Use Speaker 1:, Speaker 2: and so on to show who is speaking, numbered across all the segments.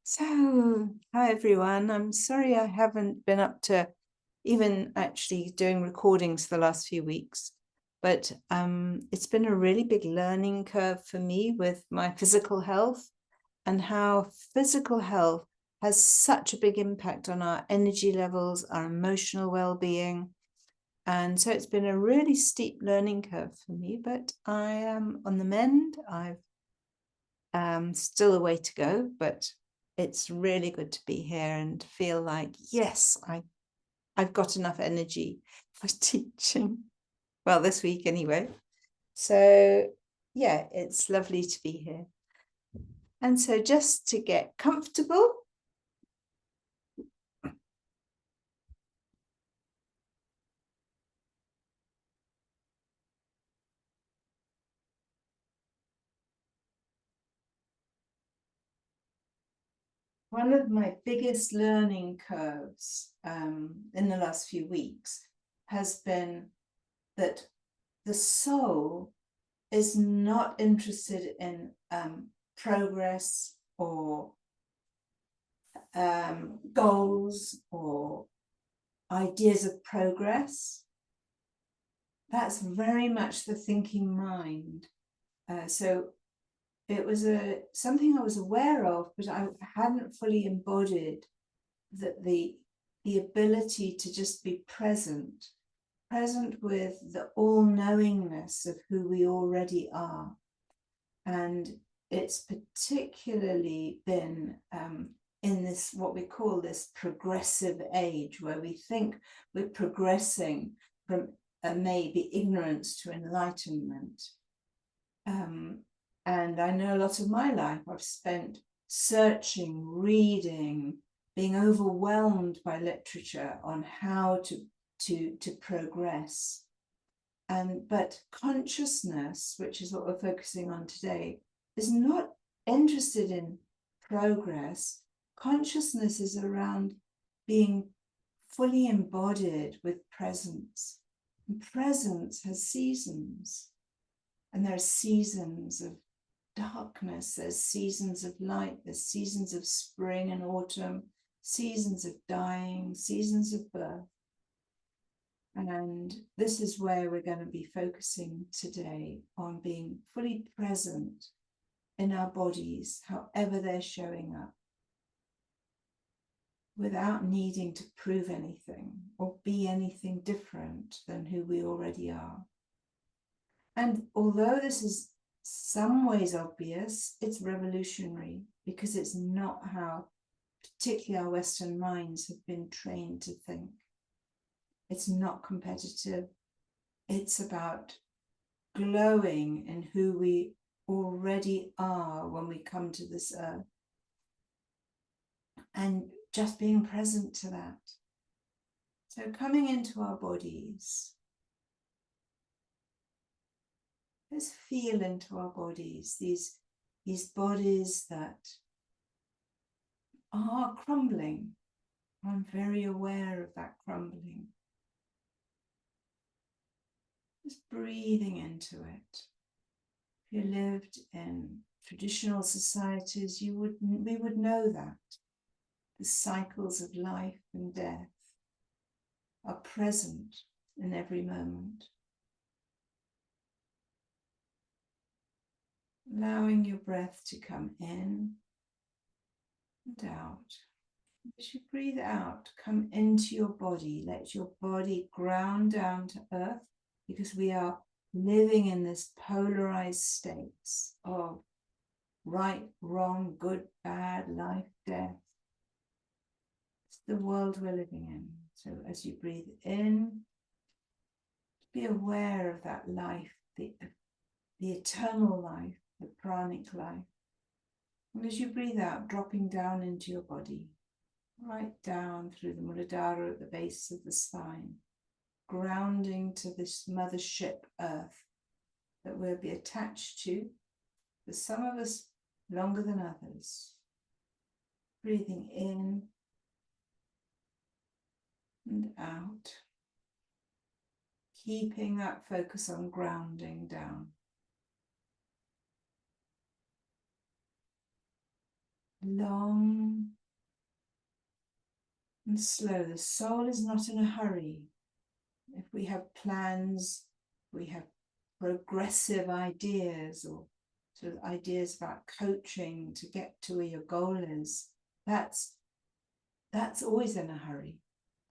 Speaker 1: So, hi everyone. I'm sorry I haven't been up to even actually doing recordings the last few weeks, but it's been a really big learning curve for me with my physical health and how physical health has such a big impact on our energy levels, our emotional well-being. And so it's been a really steep learning curve for me, but I am on the mend. I've still a way to go, but it's really good to be here and feel like, yes, I've got enough energy for teaching. Well, this week anyway. So yeah, it's lovely to be here. And so just to get comfortable, one of my biggest learning curves in the last few weeks has been that the soul is not interested in progress or goals or ideas of progress. That's very much the thinking mind. So it was something I was aware of, but I hadn't fully embodied that the ability to just be present with the all-knowingness of who we already are. And it's particularly been in this, what we call this progressive age, where we think we're progressing from maybe ignorance to enlightenment. And I know a lot of my life I've spent searching, reading, being overwhelmed by literature on how to progress. But consciousness, which is what we're focusing on today, is not interested in progress. Consciousness is around being fully embodied with presence. And presence has seasons. And there are seasons of darkness, there's seasons of light, there's seasons of spring and autumn, seasons of dying, seasons of birth. And this is where we're going to be focusing today, on being fully present in our bodies, however they're showing up, without needing to prove anything or be anything different than who we already are. And although this is some ways obvious, it's revolutionary, because it's not how particularly our Western minds have been trained to think. It's not competitive. It's about glowing in who we already are when we come to this earth, and just being present to that. So coming into our bodies, let's feel into our bodies, these bodies that are crumbling. I'm very aware of that crumbling. Just breathing into it. If you lived in traditional societies, we would know that. The cycles of life and death are present in every moment. Allowing your breath to come in and out. As you breathe out, come into your body. Let your body ground down to earth, because we are living in this polarized states of right, wrong, good, bad, life, death. It's the world we're living in. So as you breathe in, be aware of that life, the eternal life, the pranic life. And as you breathe out, dropping down into your body, right down through the Muladhara at the base of the spine, grounding to this mothership earth that we'll be attached to, for some of us longer than others. Breathing in and out, keeping that focus on grounding down. Long, and slow. The soul is not in a hurry. If we have plans, we have progressive ideas or sort of ideas about coaching to get to where your goal is, that's always in a hurry.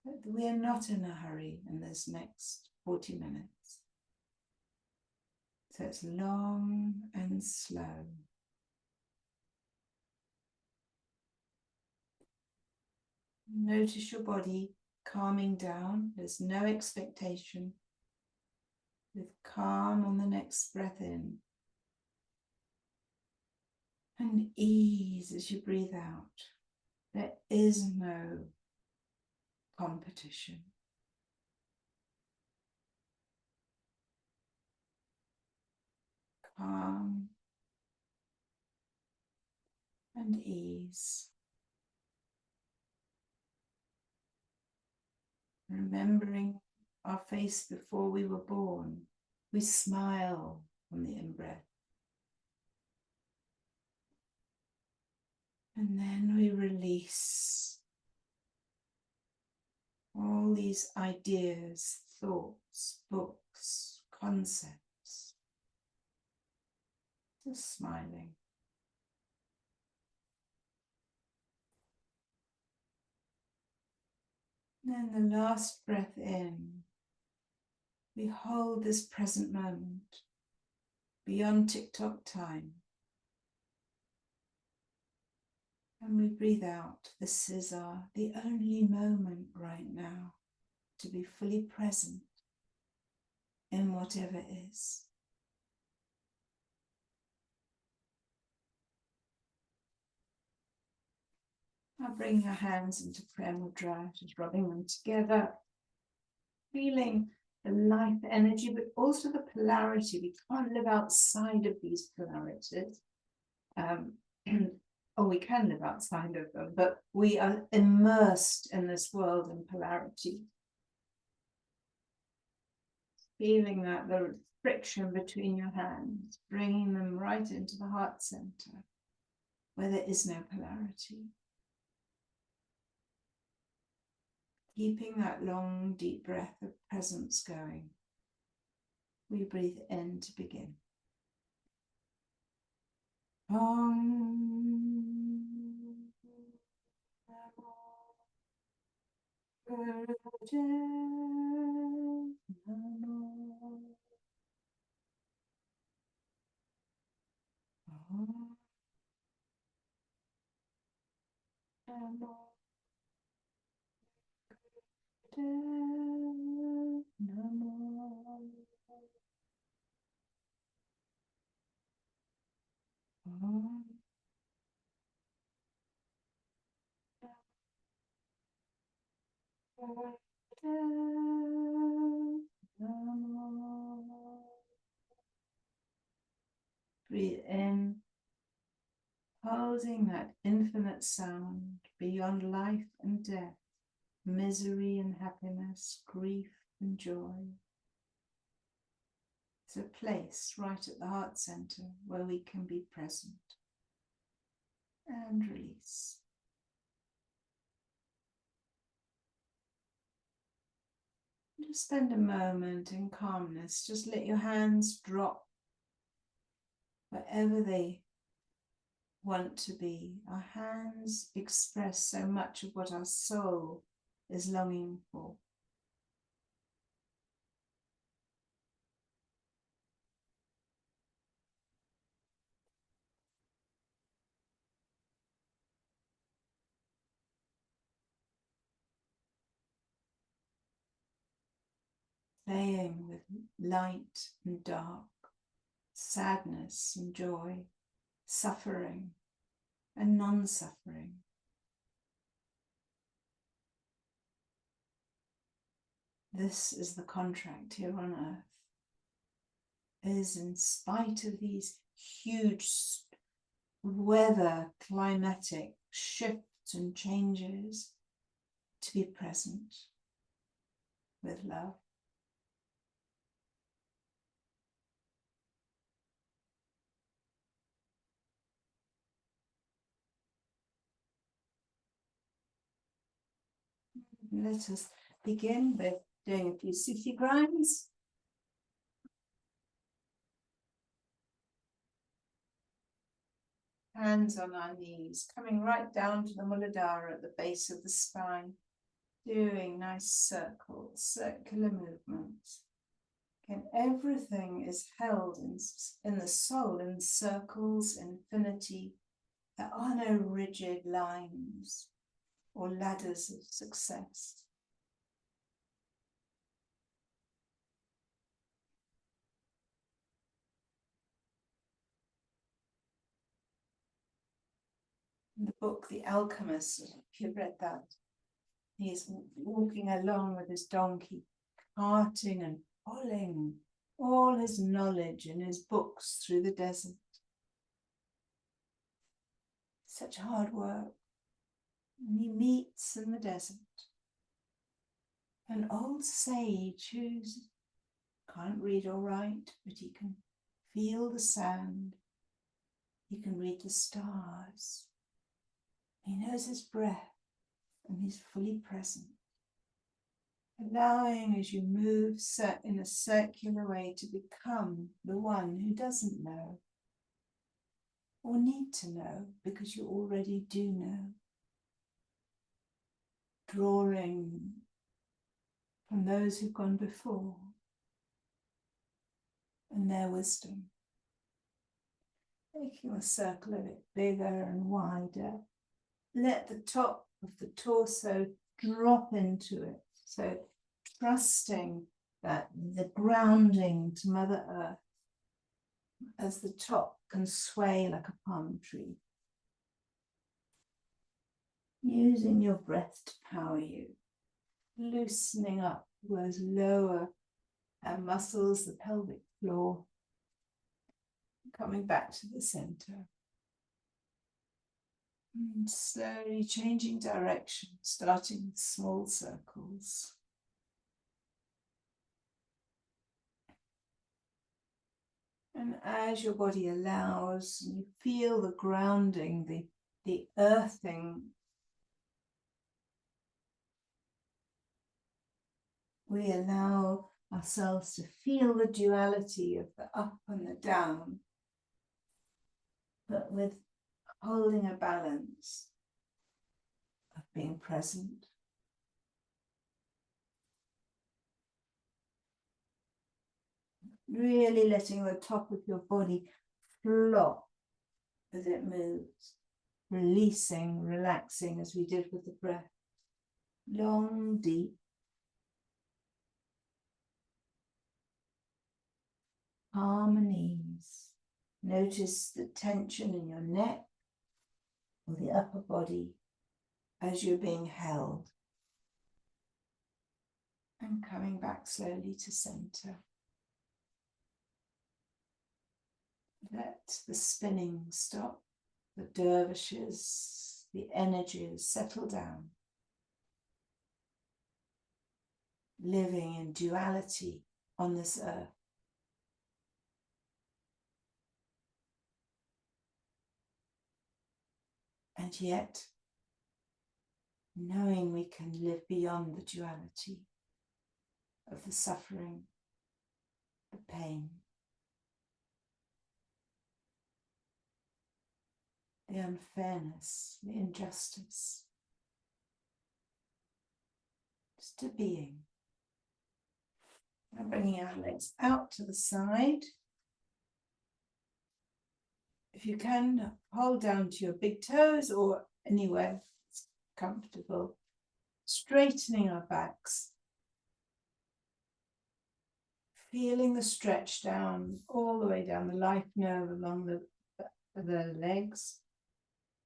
Speaker 1: But we are not in a hurry in this next 40 minutes. So it's long and slow. Notice your body calming down. There's no expectation. With calm on the next breath in. And ease as you breathe out. There is no competition. Calm and ease. Remembering our face before we were born, we smile on the in-breath. And then we release all these ideas, thoughts, books, concepts. Just smiling. And then the last breath in, we hold this present moment beyond tick-tock time. And we breathe out. This is the only moment right now to be fully present in whatever is. Now bring your hands into prayer mudra, just rubbing them together, feeling the life energy, but also the polarity. We can't live outside of these polarities. Or we can live outside of them, but we are immersed in this world in polarity. Feeling that the friction between your hands, bringing them right into the heart center, where there is no polarity. Keeping that long, deep breath of presence going. We breathe in to begin. Breathe in, holding that infinite sound beyond life and death, misery and happiness, grief and joy. It's a place right at the heart center where we can be present and release. Just spend a moment in calmness. Just let your hands drop wherever they want to be. Our hands express so much of what our soul is longing for. Playing with light and dark, sadness and joy, suffering and non-suffering. This is the contract here on earth, is in spite of these huge weather, climatic shifts and changes, to be present with love. Let us begin with doing a few Sufi grinds. Hands on our knees, coming right down to the Muladhara at the base of the spine, doing nice circles, circular movements. And everything is held in the soul, in circles, infinity. There are no rigid lines or ladders of success. In the book, The Alchemist, if you've read that, he's walking along with his donkey, carting and pulling all his knowledge and his books through the desert. Such hard work. And he meets in the desert an old sage who can't read or write, but he can feel the sand. He can read the stars. He knows his breath and he's fully present. Allowing as you move in a circular way to become the one who doesn't know or need to know because you already do know. Drawing from those who've gone before and their wisdom. Making the circle a bit bigger and wider. Let the top of the torso drop into it. So trusting that the grounding to Mother Earth as the top can sway like a palm tree. Using your breath to power you. Loosening up those lower muscles, the pelvic floor. Coming back to the center. And slowly changing direction, starting with small circles. And as your body allows, you feel the grounding, the earthing. We allow ourselves to feel the duality of the up and the down, but with holding a balance of being present. Really letting the top of your body flop as it moves, releasing, relaxing as we did with the breath. Long, deep. Palm and ease. Notice the tension in your neck or the upper body as you're being held. And coming back slowly to center. Let the spinning stop, the dervishes, the energies settle down. Living in duality on this earth. And yet, knowing we can live beyond the duality of the suffering, the pain, the unfairness, the injustice, just a being. Now bringing our legs out to the side. If you can, hold down to your big toes or anywhere that's comfortable. Straightening our backs. Feeling the stretch down, all the way down the life nerve along the legs.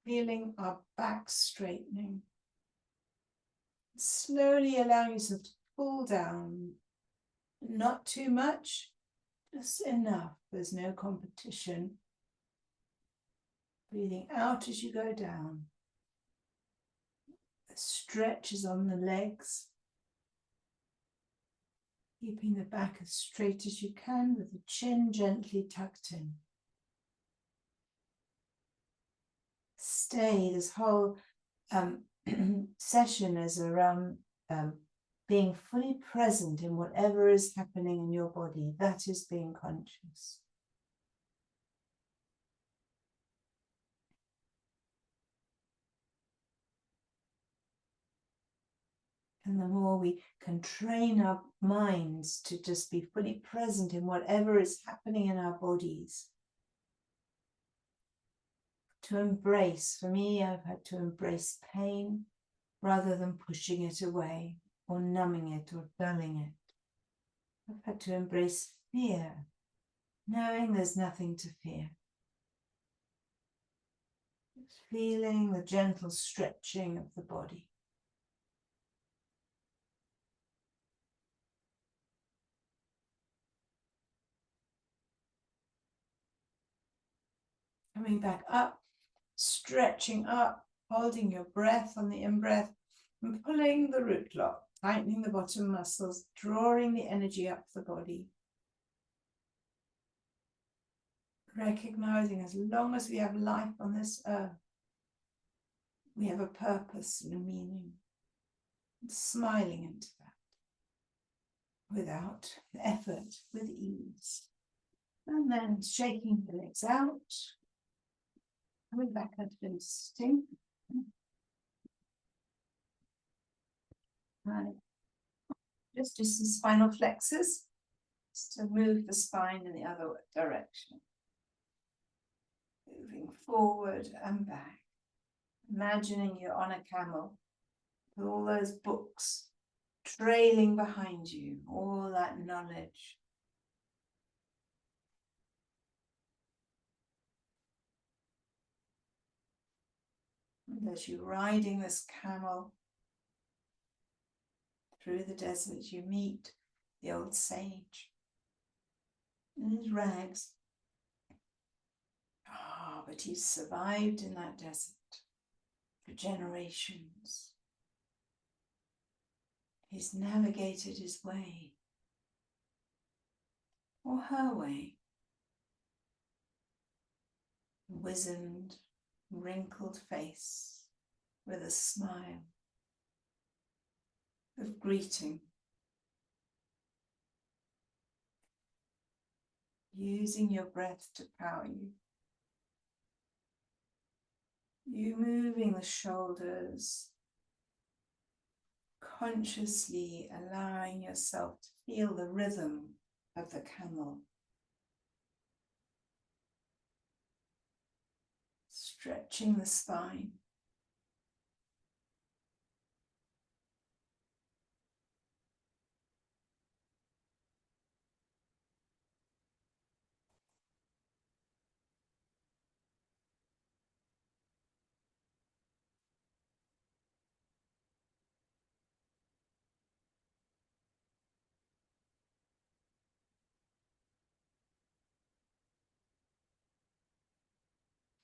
Speaker 1: Feeling our backs straightening. Slowly allowing yourself to pull down. Not too much, just enough. There's no competition. Breathing out as you go down. The stretch is on the legs. Keeping the back as straight as you can with the chin gently tucked in. Stay, this whole session is around being fully present in whatever is happening in your body. That is being conscious. And the more we can train our minds to just be fully present in whatever is happening in our bodies, to embrace, for me, I've had to embrace pain rather than pushing it away or numbing it or dulling it. I've had to embrace fear, knowing there's nothing to fear. Just feeling the gentle stretching of the body. Coming back up, stretching up, holding your breath on the in-breath, and pulling the root lock, tightening the bottom muscles, drawing the energy up the body. Recognizing as long as we have life on this earth, we have a purpose and a meaning. And smiling into that without effort, with ease. And then shaking the legs out, coming back up and sitting. Right. Just do some spinal flexors, just to move the spine in the other direction. Moving forward and back. Imagining you're on a camel with all those books trailing behind you, all that knowledge. And as you're riding this camel through the desert, you meet the old sage in his rags. Ah, but he's survived in that desert for generations. He's navigated his way, or her way. Wizened, wrinkled face with a smile of greeting. Using your breath to power you. You moving the shoulders, consciously allowing yourself to feel the rhythm of the camel. Stretching the spine.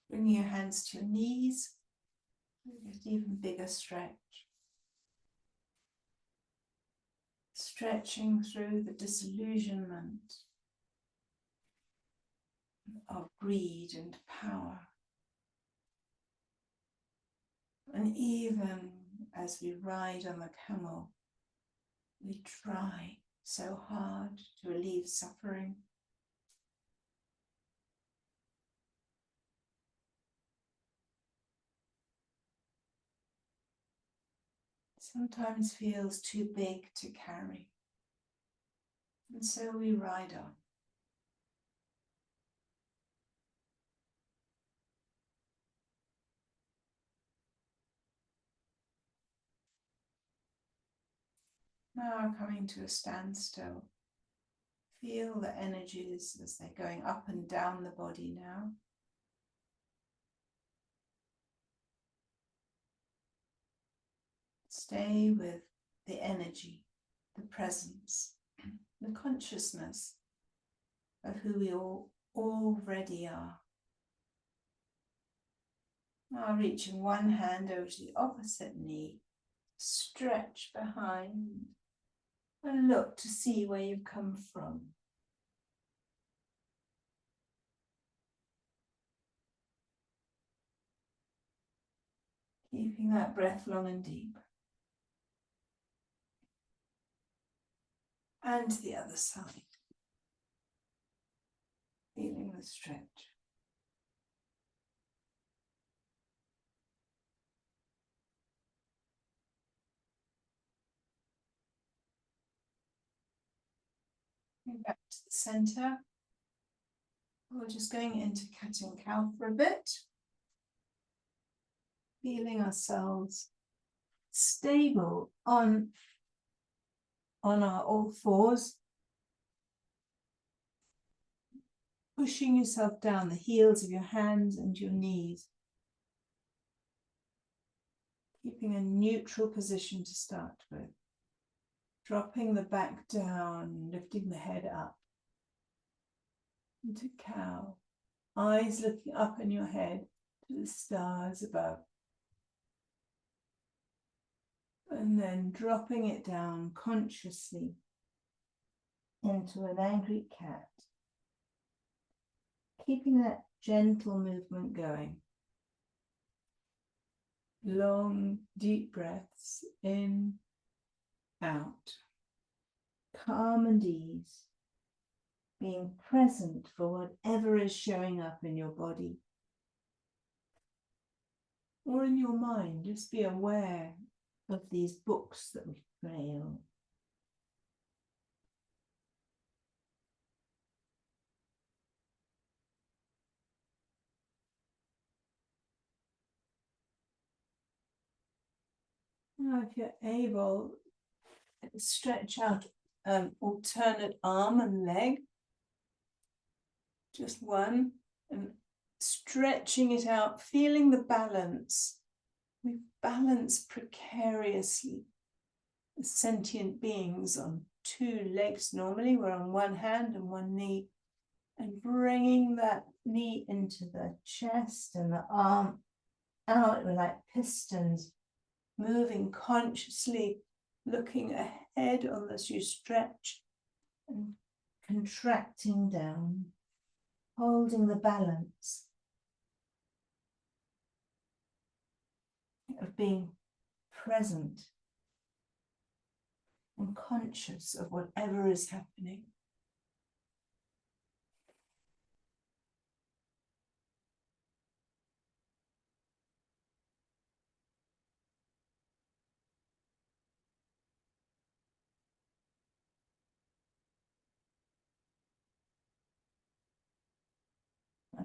Speaker 1: Bringing your hands to your knees, get even bigger stretch. Stretching through the disillusionment of greed and power. And even as we ride on the camel, we try so hard to relieve suffering. Sometimes feels too big to carry. And so we ride on. Now coming to a standstill. Feel the energies as they're going up and down the body now. Stay with the energy, the presence, the consciousness of who we all already are. Now reaching one hand over to the opposite knee, stretch behind and look to see where you've come from. Keeping that breath long and deep. And to the other side. Feeling the stretch. Back to the center. We're just going into cat and cow for a bit. Feeling ourselves stable on our all fours. Pushing yourself down the heels of your hands and your knees. Keeping a neutral position to start with. Dropping the back down, lifting the head up. Into cow. Eyes looking up in your head to the stars above. And then dropping it down consciously into an angry cat. Keeping that gentle movement going. Long, deep breaths in, out. Calm and ease. Being present for whatever is showing up in your body. Or in your mind, just be aware of these books that we feel. Now, if you're able, stretch out an alternate arm and leg. Just one. And stretching it out, feeling the balance. We balance precariously as sentient beings on two legs normally. We're on one hand and one knee. And bringing that knee into the chest and the arm out. We're like pistons. Moving consciously, looking ahead on as you stretch and contracting down, holding the balance of being present and conscious of whatever is happening.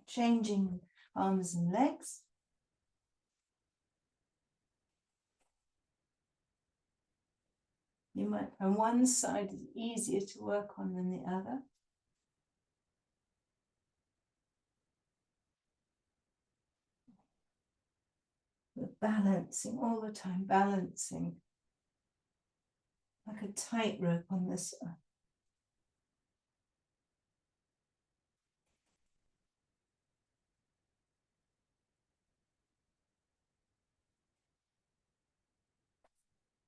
Speaker 1: Changing arms and legs. You might find one side is easier to work on than the other. We're balancing all the time, balancing like a tightrope on this earth.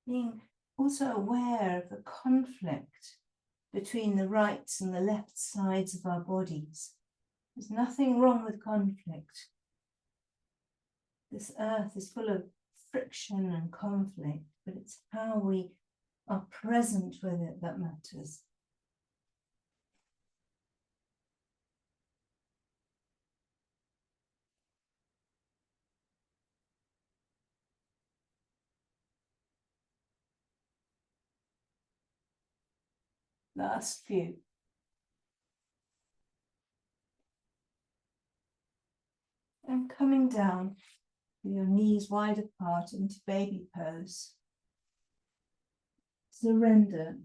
Speaker 1: Being also aware of the conflict between the right and the left sides of our bodies. There's nothing wrong with conflict. This earth is full of friction and conflict, but it's how we are present with it that matters. Last few. And coming down with your knees wide apart into baby pose. Surrender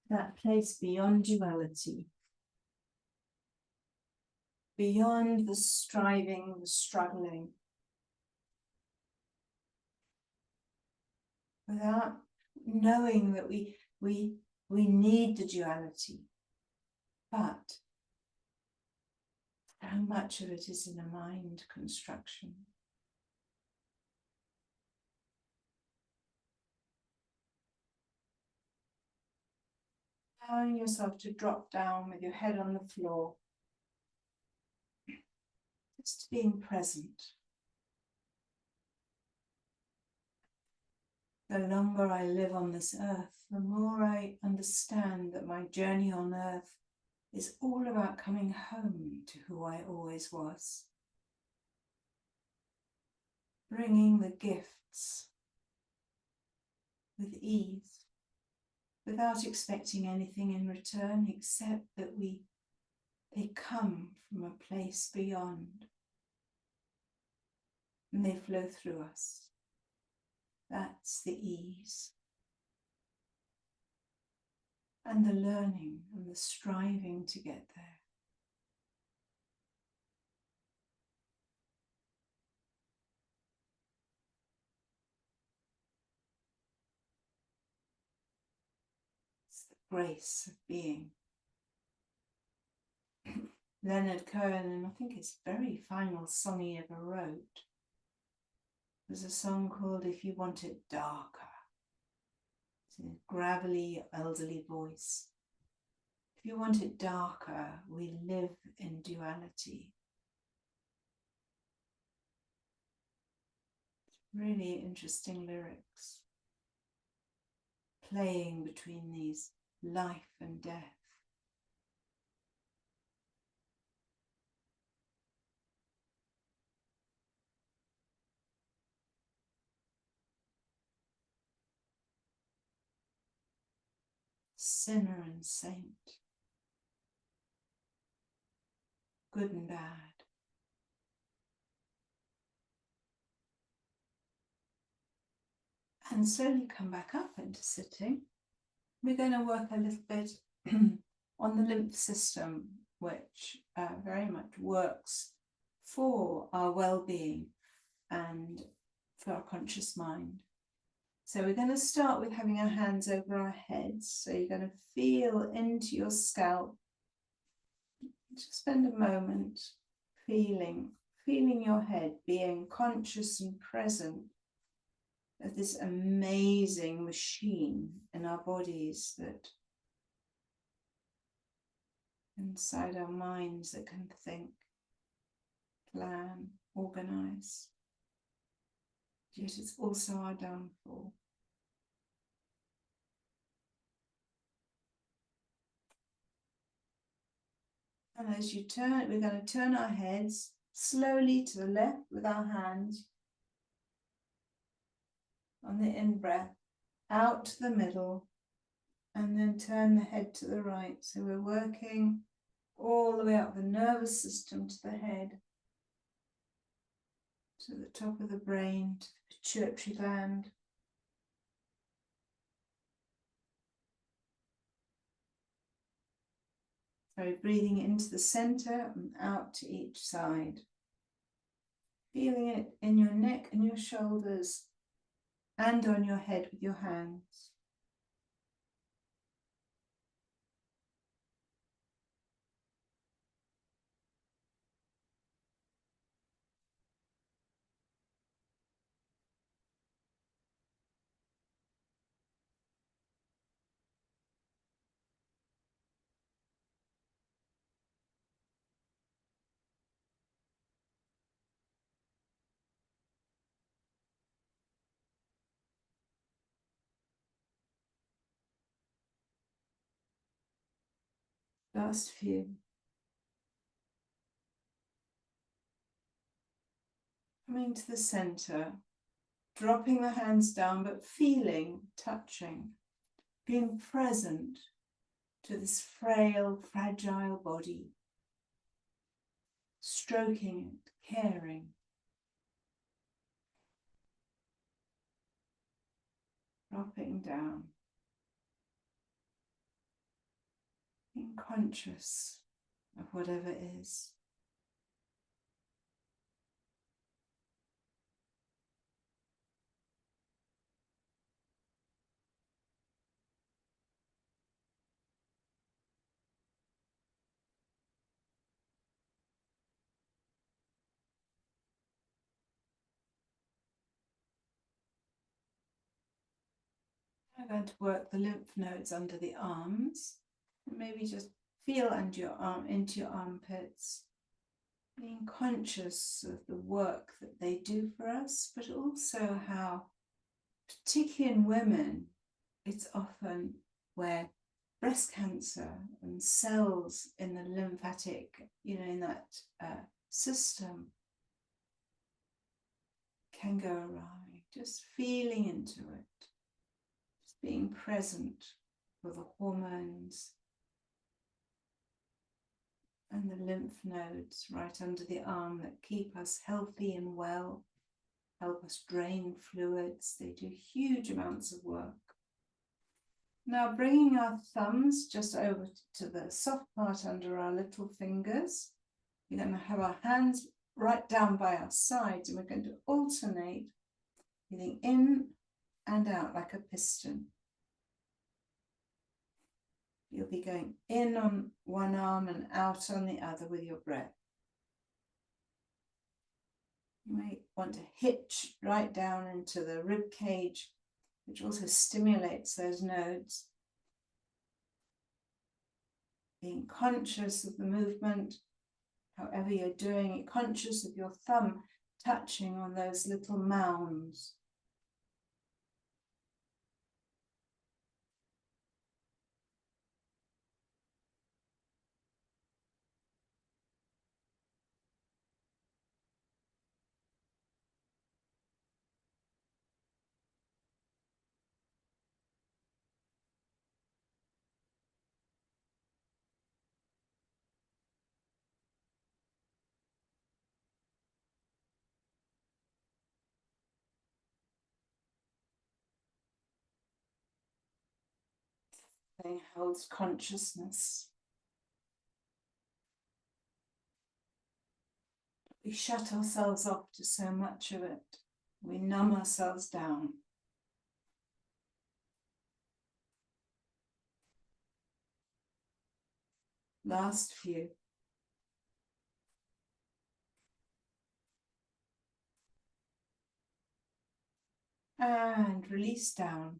Speaker 1: that place beyond duality, beyond the striving, the struggling, without knowing that we need the duality, but how much of it is in a mind construction. Allowing yourself to drop down with your head on the floor, just being present. The longer I live on this earth, the more I understand that my journey on earth is all about coming home to who I always was. Bringing the gifts with ease, without expecting anything in return, except that they come from a place beyond and they flow through us. That's the ease. And the learning and the striving to get there. It's the grace of being. Leonard Cohen, and I think his very final song he ever wrote, was a song called If You Want It Darker. It's a gravelly, elderly voice. If you want it darker, we live in duality. Really interesting lyrics. Playing between these life and death. Sinner and saint. Good and bad. And slowly come back up into sitting. We're going to work a little bit on the lymph system, which very much works for our well-being and for our conscious mind. So we're going to start with having our hands over our heads. So you're going to feel into your scalp. Just spend a moment feeling your head, being conscious and present of this amazing machine in our bodies that inside our minds that can think, plan, organize. Yet it's also our downfall. And as you turn, we're going to turn our heads slowly to the left with our hands on the in-breath, out to the middle, and then turn the head to the right. So we're working all the way up the nervous system to the head, to the top of the brain, to the pituitary gland. So breathing into the center and out to each side. Feeling it in your neck and your shoulders and on your head with your hands. Last few. Coming to the center, dropping the hands down, but feeling, touching, being present to this frail, fragile body, stroking it, caring, dropping down, being conscious of whatever is. I'm going to work the lymph nodes under the arms. And maybe just feel under your arm, into your armpits, being conscious of the work that they do for us, but also how particularly in women, it's often where breast cancer and cells in the lymphatic, in that system can go awry. Just feeling into it, just being present for the hormones and the lymph nodes right under the arm that keep us healthy and well, help us drain fluids. They do huge amounts of work. Now bringing our thumbs just over to the soft part under our little fingers. We're going to have our hands right down by our sides, and we're going to alternate breathing in and out like a piston. You'll be going in on one arm and out on the other with your breath. You may want to hitch right down into the rib cage, which also stimulates those nodes. Being conscious of the movement, however you're doing it, conscious of your thumb touching on those little mounds. Thing holds consciousness. We shut ourselves off to so much of it. We numb ourselves down. Last few. And release down.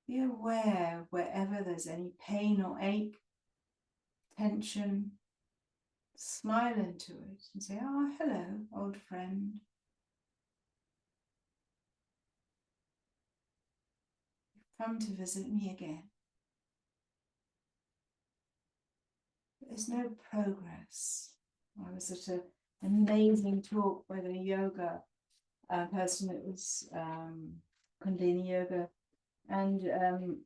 Speaker 1: Be aware wherever there's any pain or ache, tension. Smile into it and say, "Oh, hello, old friend. You've come to visit me again." There's no progress. I was at an amazing talk with a yoga person. It was Kundalini Yoga, and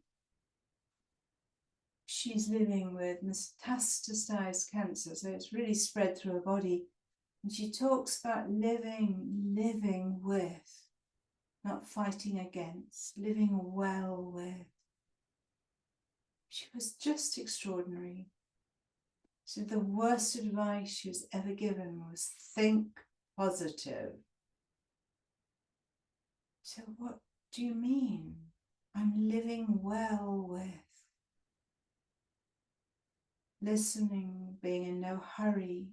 Speaker 1: she's living with metastasized cancer, so it's really spread through her body. And she talks about living with, not fighting against, living well with. She was just extraordinary. So the worst advice she was ever given was think positive. So what do you mean? I'm living well with. Listening, being in no hurry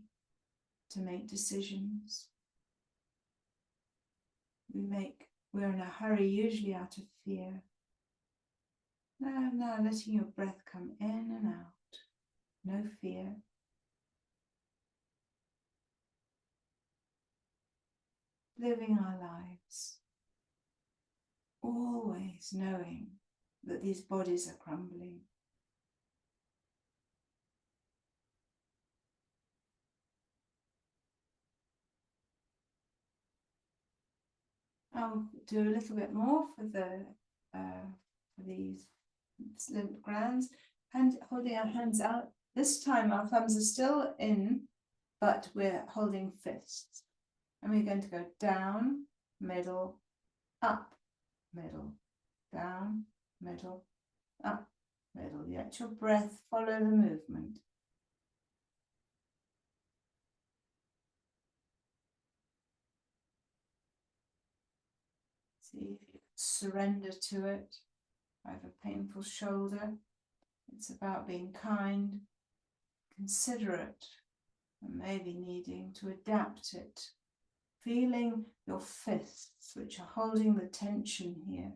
Speaker 1: to make decisions. We're in a hurry usually out of fear. Now letting your breath come in and out. No fear. Living our lives. Always knowing that these bodies are crumbling. I'll do a little bit more for these lymph glands, and holding our hands out. This time our thumbs are still in, but we're holding fists. And we're going to go down, middle, up, middle, down, middle, up, middle. Let your breath follow the movement. See if you can surrender to it. I have a painful shoulder. It's about being kind, considerate, and maybe needing to adapt it. Feeling your fists, which are holding the tension here.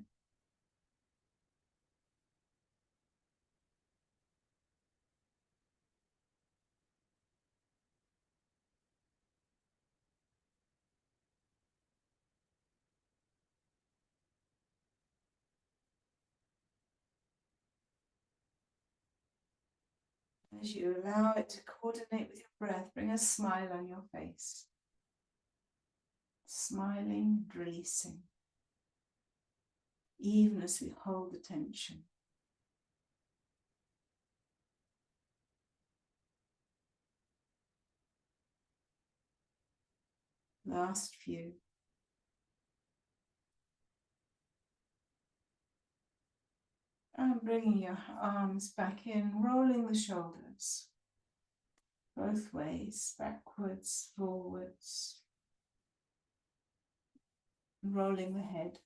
Speaker 1: As you allow it to coordinate with your breath, bring a smile on your face. Smiling, releasing, even as we hold the tension. Last few. And bringing your arms back in, rolling the shoulders. Both ways, backwards, forwards. Rolling the head.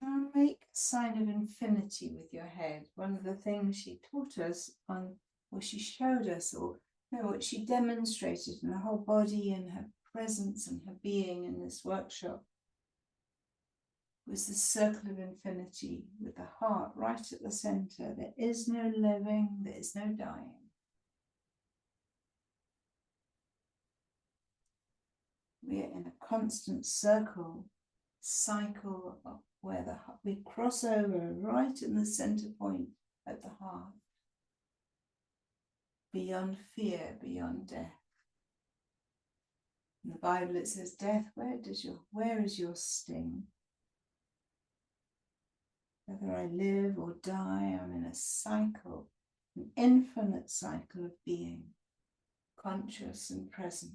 Speaker 1: And make a sign of infinity with your head. One of the things she taught us or she showed us, or what she demonstrated in her whole body and her presence and her being in this workshop, was the circle of infinity with the heart right at the center. There is no living, there is no dying. We are in a constant cycle of where we cross over right in the center point at the heart, beyond fear, beyond death. In the Bible it says, death, where is your sting? Whether I live or die, I'm in a cycle, an infinite cycle of being, conscious and present.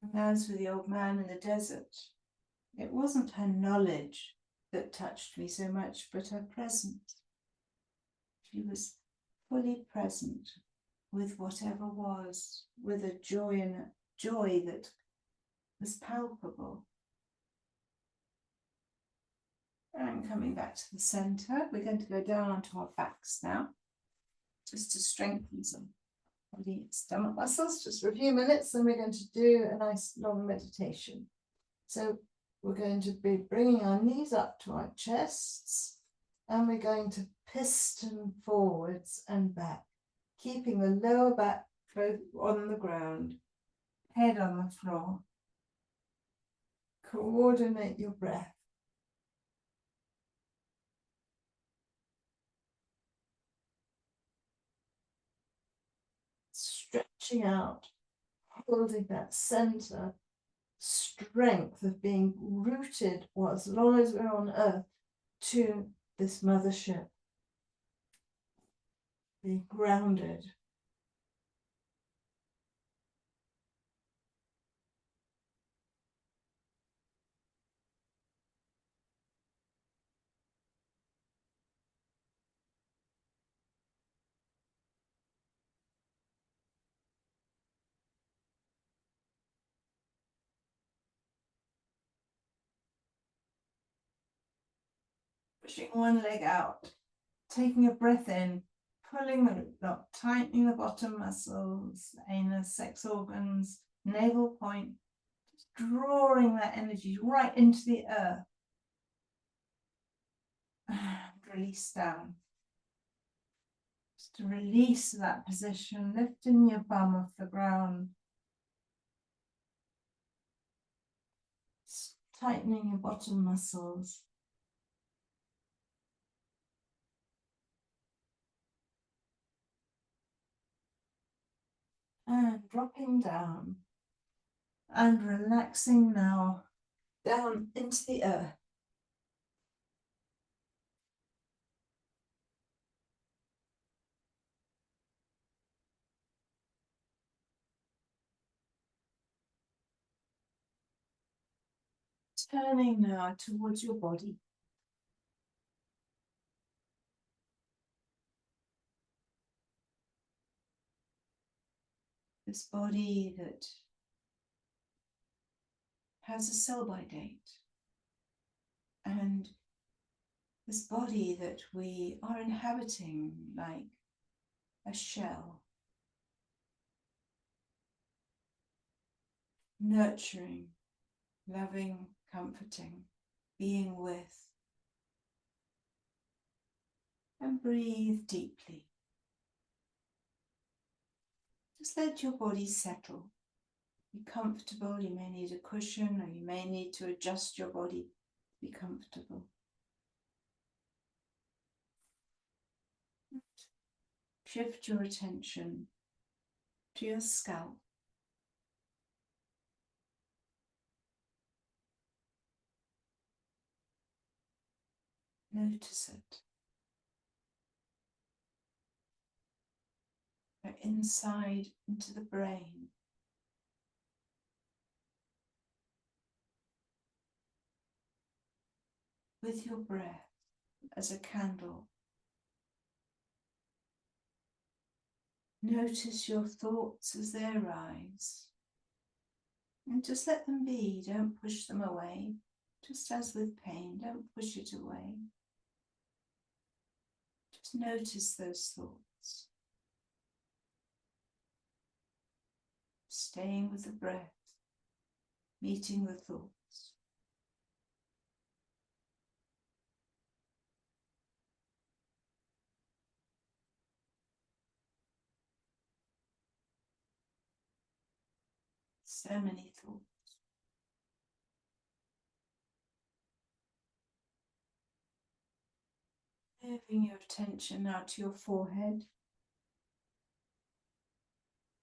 Speaker 1: And as with the old man in the desert, it wasn't her knowledge that touched me so much, but her presence. She was fully present with whatever was, with a joy that was palpable. And coming back to the center, we're going to go down onto our backs now, just to strengthen some body and stomach muscles, just for a few minutes, and we're going to do a nice long meditation. So we're going to be bringing our knees up to our chests, and we're going to piston forwards and back, keeping the lower back both on the ground, head on the floor. Coordinate your breath. Stretching out, holding that center strength of being rooted, or as long as we're on earth, to this mothership. Be grounded. Pushing one leg out, taking a breath in, pulling the root knot, tightening the bottom muscles, anus, sex organs, navel point, just drawing that energy right into the earth. And release down. Just to release that position, lifting your bum off the ground. Tightening your bottom muscles. And dropping down. And relaxing now down into the earth. Turning now towards your body. This body that has a sell-by date. And this body that we are inhabiting like a shell. nurturing, loving, comforting, being with. And breathe deeply. Just let your body settle. Be comfortable. You may need a cushion, or you may need to adjust your body to be comfortable. Shift your attention to your scalp. Notice it. Go inside into the brain. With your breath as a candle. Notice your thoughts as they arise. And just let them be. Don't push them away. Just as with pain, don't push it away. Just notice those thoughts. Staying with the breath, meeting the thoughts. So many thoughts. Moving your attention now to your forehead.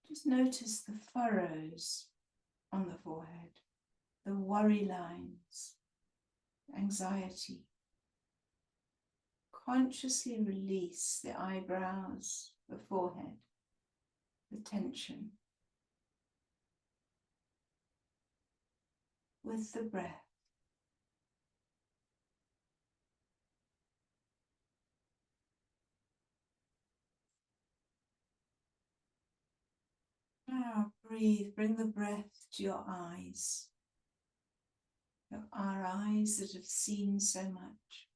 Speaker 1: Just notice the furrows on the forehead, the worry lines, anxiety. Consciously release the eyebrows, the forehead, the tension. With the breath. Now breathe, bring the breath to your eyes. Our eyes that have seen so much.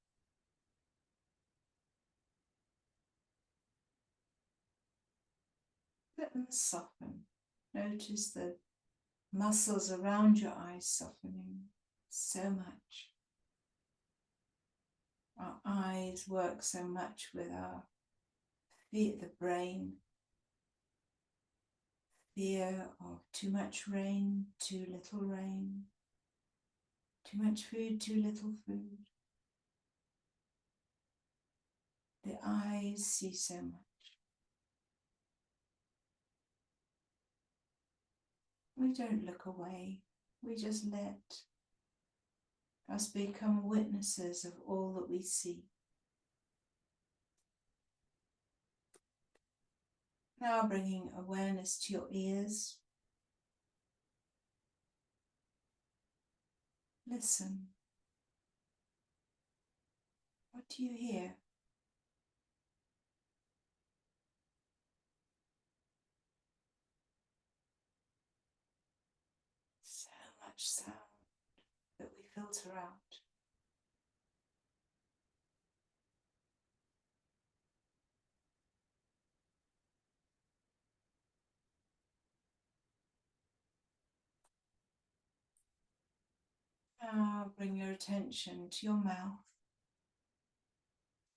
Speaker 1: Let them soften. Notice the muscles around your eyes softening so much. Our eyes work so much with our fear, the brain. Fear of too much rain, too little rain. Too much food, too little food. The eyes see so much. We don't look away. We just let us become witnesses of all that we see. Now bringing awareness to your ears. Listen. What do you hear? So much sound that we filter out. Now bring your attention to your mouth.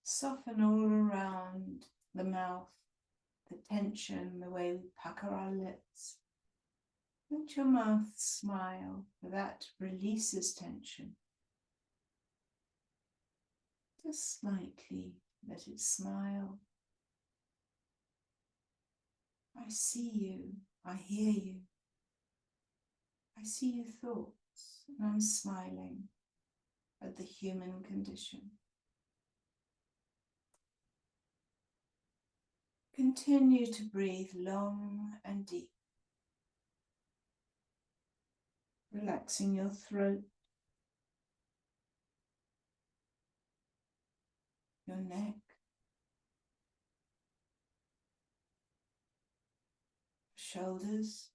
Speaker 1: Soften all around the mouth, the tension, the way we pucker our lips. Let your mouth smile, for that releases tension. Just slightly let it smile. I see you, I hear you. I see your thoughts, and I'm smiling at the human condition. Continue to breathe long and deep, relaxing your throat, your neck, shoulders,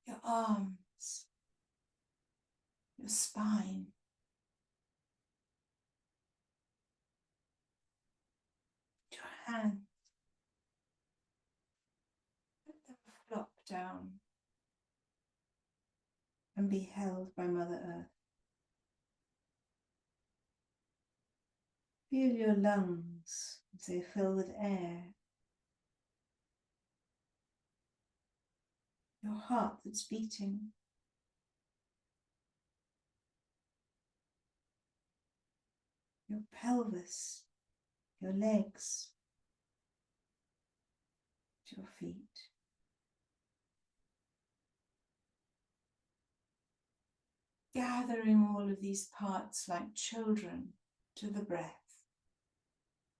Speaker 1: your arms, your spine, your hands, down and be held by Mother Earth. Feel your lungs as they fill with air. Your heart that's beating. Your pelvis, your legs, your feet. Gathering all of these parts like children to the breath.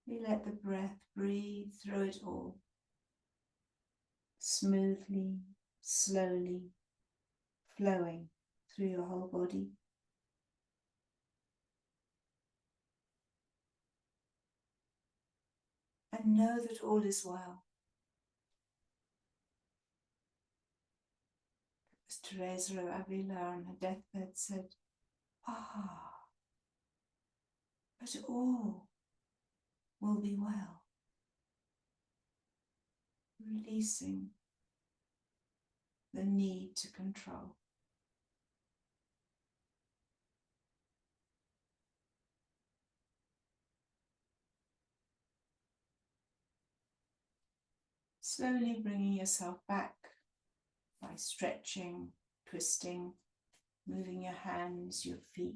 Speaker 1: We let the breath breathe through it all, smoothly, slowly, flowing through your whole body. And know that all is well. As Teresa of Avila on her deathbed said, but all will be well. Releasing the need to control. Slowly bringing yourself back by stretching, twisting, moving your hands, your feet.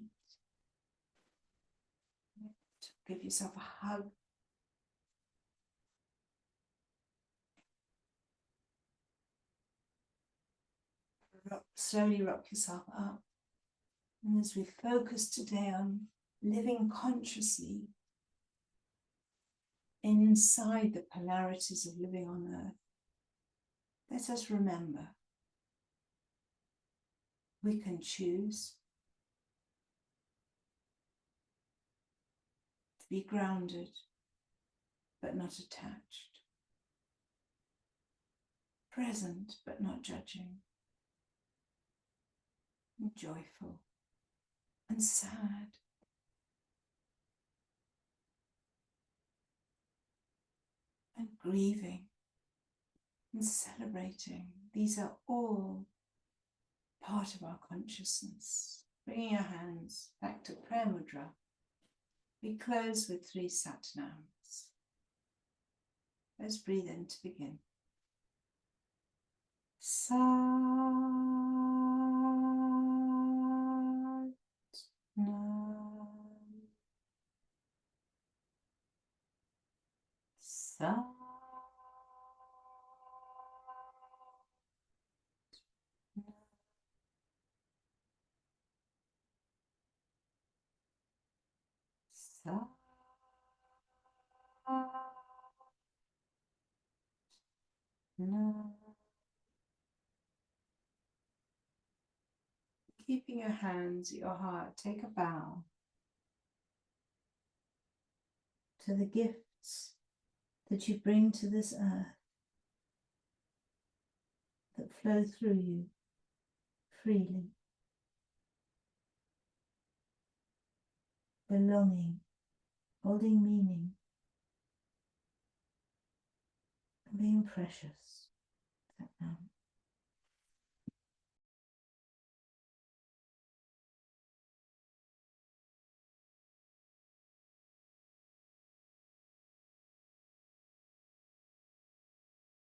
Speaker 1: Give yourself a hug. Slowly rock yourself up. And as we focus today on living consciously inside the polarities of living on earth, let us remember we can choose to be grounded but not attached, present but not judging, and joyful and sad, and grieving and celebrating. These are all part of our consciousness. Bringing our hands back to prayer mudra, we close with 3 Satnams. Let's breathe in to begin. Sat Nam. Sat Nam. Sat Nam. Keeping your hands at your heart, take a bow to the gifts that you bring to this earth, that flow through you freely. Belonging, holding meaning, and being precious. That now.